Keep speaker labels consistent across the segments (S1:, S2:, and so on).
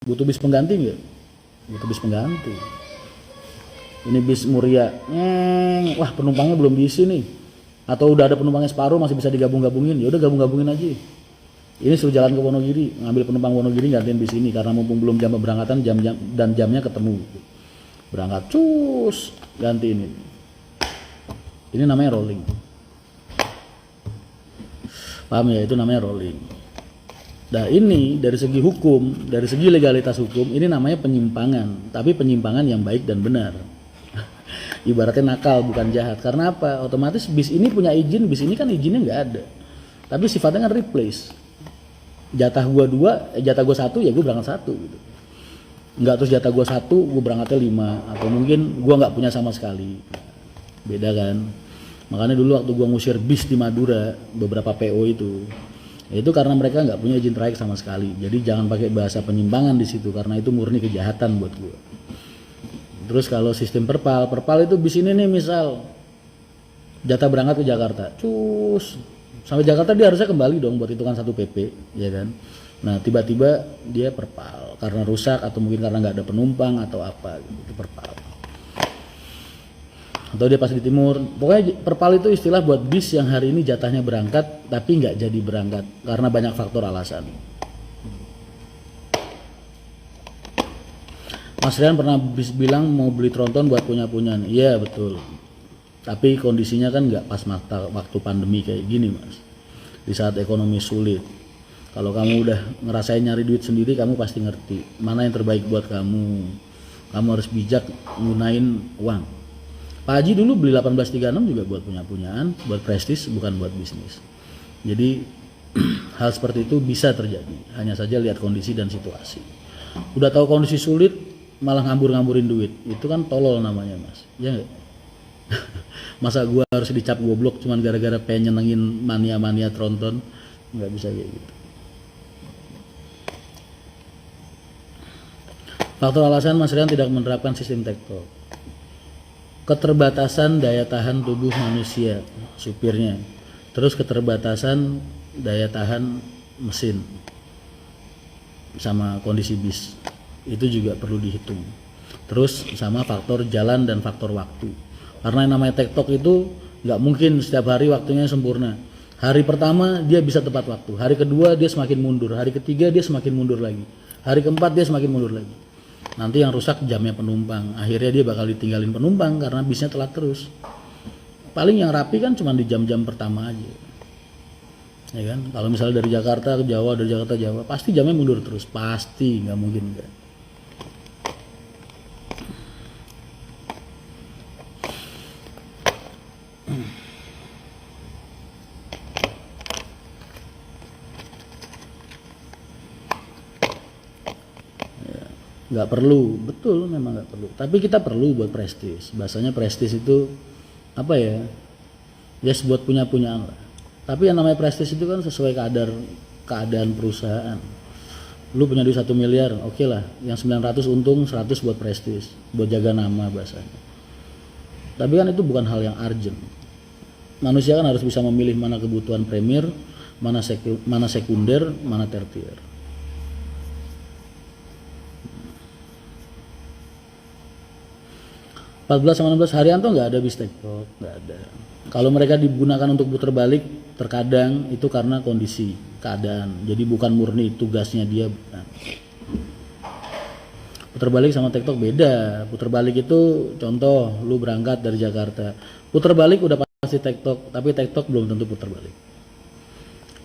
S1: Butuh bis pengganti nggak? Butuh bis pengganti. Ini bis Muria, wah penumpangnya belum diisi nih, atau udah ada penumpangnya separuh masih bisa digabung-gabungin, ya udah gabung-gabungin aja. Ini suruh jalan ke Wonogiri, ngambil penumpang Wonogiri gantiin bis ini karena mumpung belum jam keberangkatan dan jamnya ketemu. Berangkat cus ganti ini. Ini namanya rolling. Paham ya, itu namanya rolling. Nah ini dari segi hukum, dari segi legalitas hukum ini namanya penyimpangan, tapi penyimpangan yang baik dan benar. Ibaratnya nakal bukan jahat. Karena apa? Otomatis bis ini punya izin, bis ini kan izinnya nggak ada. Tapi sifatnya kan replace. Jatah gua 2, jatah gua 1 ya gua berangkat 1 gitu. Nggak terus jatah gua 1 gua berangkatnya 5 atau mungkin gua nggak punya sama sekali. Beda kan? Makanya dulu waktu gua ngusir bis di Madura beberapa PO itu karena mereka nggak punya izin trayek sama sekali. Jadi jangan pakai bahasa penyimpangan di situ karena itu murni kejahatan buat gua. Terus kalau sistem perpal itu bis ini nih misal jatah berangkat ke Jakarta, cus sampai Jakarta dia harusnya kembali dong buat hitungan 1 PP, ya kan? Nah tiba-tiba dia perpal karena rusak atau mungkin karena nggak ada penumpang atau apa gitu, itu perpal. Atau dia pas di timur, pokoknya perpal itu istilah buat bis yang hari ini jatahnya berangkat tapi nggak jadi berangkat karena banyak faktor alasan. Mas Rian pernah bilang mau beli tronton buat punya-punyaan. Iya betul. Tapi kondisinya kan nggak pas waktu pandemi kayak gini mas. Di saat ekonomi sulit. Kalau kamu udah ngerasain nyari duit sendiri, kamu pasti ngerti mana yang terbaik buat kamu. Kamu harus bijak gunain uang. Pak Haji dulu beli 1836 juga buat punya-punyaan, buat prestis, bukan buat bisnis. Jadi hal seperti itu bisa terjadi. Hanya saja lihat kondisi dan situasi. Udah tahu kondisi sulit, malah ngambur-ngamburin duit, itu kan tolol namanya mas, ya nggak? Masa gua harus dicap goblok cuman gara-gara pengen nyenengin mania-mania tronton, nggak bisa kayak gitu. Faktor alasan Mas Rian tidak menerapkan sistem tektok. Keterbatasan daya tahan tubuh manusia, supirnya, terus keterbatasan daya tahan mesin, sama kondisi bis. Itu juga perlu dihitung. Terus sama faktor jalan dan faktor waktu. Karena yang namanya tektok itu nggak mungkin setiap hari waktunya sempurna. Hari pertama dia bisa tepat waktu, hari kedua dia semakin mundur, hari ketiga dia semakin mundur lagi, hari keempat dia semakin mundur lagi. Nanti yang rusak jamnya penumpang, akhirnya dia bakal ditinggalin penumpang karena bisnya telat terus. Paling yang rapi kan cuma di jam-jam pertama aja. Ya kan? Kalau misalnya dari Jakarta ke Jawa, dari Jakarta ke Jawa, pasti jamnya mundur terus, pasti, nggak mungkin enggak. Nggak perlu, betul memang nggak perlu. Tapi kita perlu buat prestis. Bahasanya prestis itu apa ya? Yes buat punya-punyaan lah. Tapi yang namanya prestis itu kan sesuai keadaan perusahaan. Lu punya duit 1 miliar, oke lah. Yang 900 untung, 100 buat prestis, buat jaga nama bahasanya. Tapi kan itu bukan hal yang urgent. Manusia kan harus bisa memilih mana kebutuhan premier, mana sekunder, mana tertier. 14 sama 16 Haryanto nggak ada bis tektok, nggak ada. Kalau mereka digunakan untuk putar balik, terkadang itu karena kondisi keadaan. Jadi bukan murni tugasnya dia. Bukan. Putar balik sama tektok beda. Putar balik itu contoh, lu berangkat dari Jakarta. Putar balik udah pasti tektok, tapi tektok belum tentu putar balik.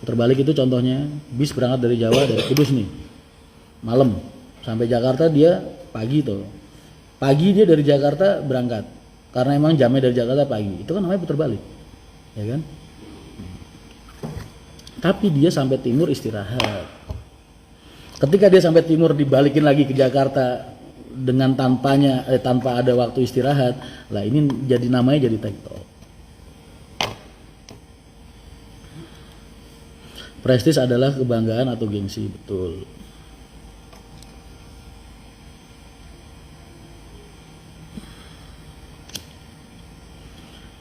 S1: Putar balik itu contohnya bis berangkat dari Jawa, dari Kudus nih, malam sampai Jakarta dia pagi tuh. Pagi dia dari Jakarta berangkat karena emang jamnya dari Jakarta pagi, itu kan namanya putar balik, ya kan? Tapi dia sampai timur istirahat. Ketika dia sampai timur dibalikin lagi ke Jakarta dengan tanpa ada waktu istirahat, lah ini jadi namanya jadi tektok. Prestis adalah kebanggaan atau gengsi, betul.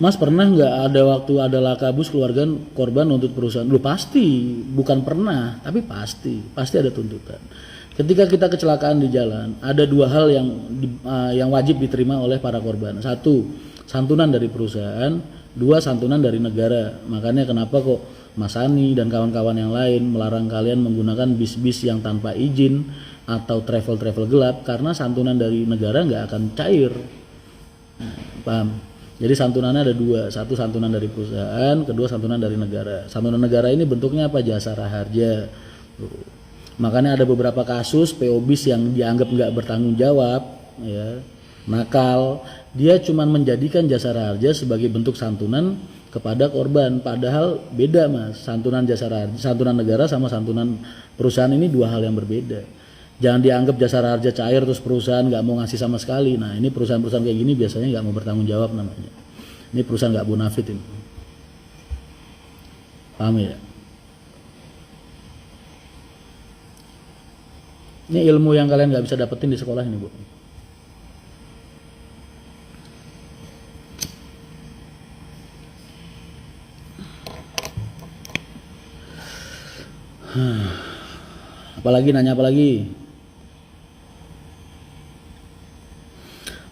S1: Mas pernah nggak ada waktu ada laka bus keluarga korban nuntut perusahaan? Lu pasti, bukan pernah, tapi pasti ada tuntutan. Ketika kita kecelakaan di jalan, ada dua hal yang wajib diterima oleh para korban. Satu, santunan dari perusahaan. Dua, santunan dari negara. Makanya kenapa kok Mas Ani dan kawan-kawan yang lain melarang kalian menggunakan bis-bis yang tanpa izin atau travel-travel gelap, karena santunan dari negara nggak akan cair. Paham? Jadi santunannya ada dua, satu santunan dari perusahaan, kedua santunan dari negara. Santunan negara ini bentuknya apa? Jasa raharja. Makanya ada beberapa kasus PO bis yang dianggap nggak bertanggung jawab, ya, nakal, dia cuma menjadikan jasa raharja sebagai bentuk santunan kepada korban, padahal beda Mas, santunan jasa raharja, santunan negara sama santunan perusahaan ini dua hal yang berbeda. Jangan dianggap jasa raharja cair terus perusahaan nggak mau ngasih sama sekali. Nah ini perusahaan-perusahaan kayak gini biasanya nggak mau bertanggung jawab namanya. Ini perusahaan nggak bonafit ini. Paham ya? Ini ilmu yang kalian nggak bisa dapetin di sekolah ini, Bu. Apalagi nanya apa lagi?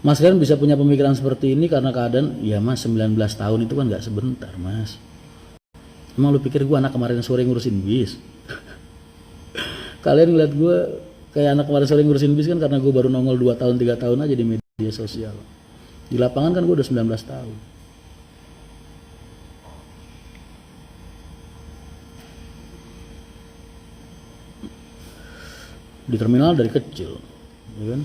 S1: Mas kan bisa punya pemikiran seperti ini karena keadaan, ya Mas 19 tahun itu kan nggak sebentar Mas. Emang lu pikir gue anak kemarin sore ngurusin bis? Kalian ngeliat gue kayak anak kemarin sore ngurusin bis kan karena gue baru nongol 2 tahun 3 tahun aja di media sosial. Di lapangan kan gue udah 19 tahun. Di terminal dari kecil, ya kan?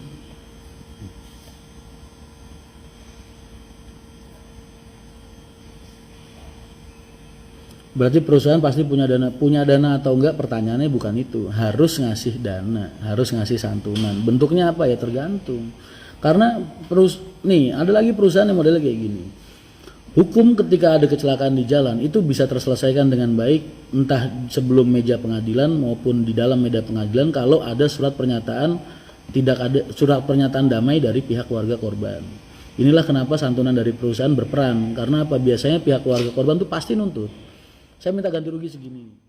S1: Berarti perusahaan pasti punya dana atau enggak, pertanyaannya bukan itu. Harus ngasih dana, harus ngasih santunan. Bentuknya apa ya tergantung. Karena nih ada lagi perusahaan yang modelnya kayak gini. Hukum ketika ada kecelakaan di jalan itu bisa terselesaikan dengan baik, entah sebelum meja pengadilan maupun di dalam meja pengadilan kalau ada surat pernyataan damai dari pihak keluarga korban. Inilah kenapa santunan dari perusahaan berperan, karena apa? Biasanya pihak keluarga korban tuh pasti nuntut. Saya minta ganti rugi segini.